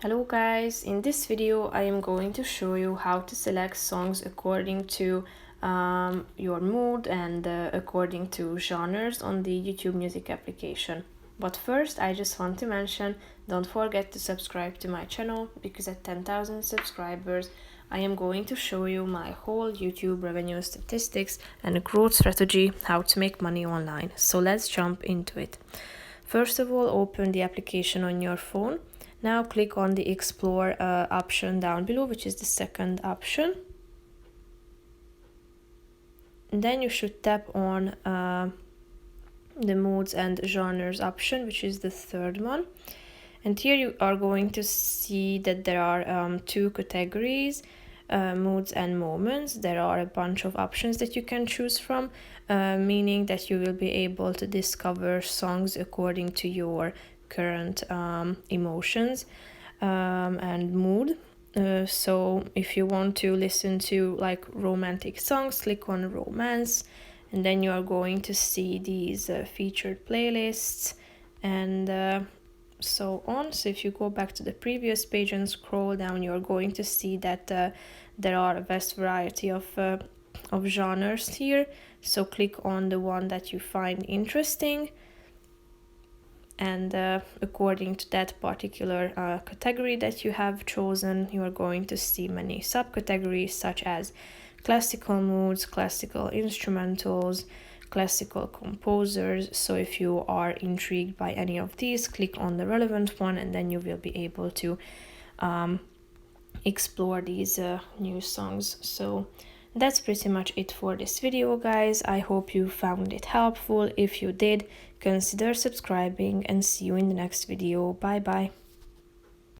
Hello guys, in this video I am going to show you how to select songs according to your mood and according to genres on the YouTube Music application. But first I just want to mention, don't forget to subscribe to my channel because at 10,000 subscribers I am going to show you my whole YouTube revenue statistics and a growth strategy, how to make money online. So let's jump into it. First of all, open the application on your phone. Now click on the Explore option down below, which is the second option. And then you should tap on the Moods and Genres option, which is the third one. And here you are going to see that there are two categories, moods and moments. There are a bunch of options that you can choose from, meaning that you will be able to discover songs according to your current emotions and mood. So if you want to listen to like romantic songs, click on romance, and then you are going to see these featured playlists and so on. So if you go back to the previous page and scroll down, you're going to see that there are a vast variety of genres here. So click on the one that you find interesting, and according to that particular category that you have chosen, you are going to see many subcategories such as classical moods, classical instrumentals, classical composers. So if you are intrigued by any of these, click on the relevant one and then you will be able to explore these new songs. So that's pretty much it for this video, guys. I hope you found it helpful. If you did, consider subscribing and see you in the next video. Bye bye.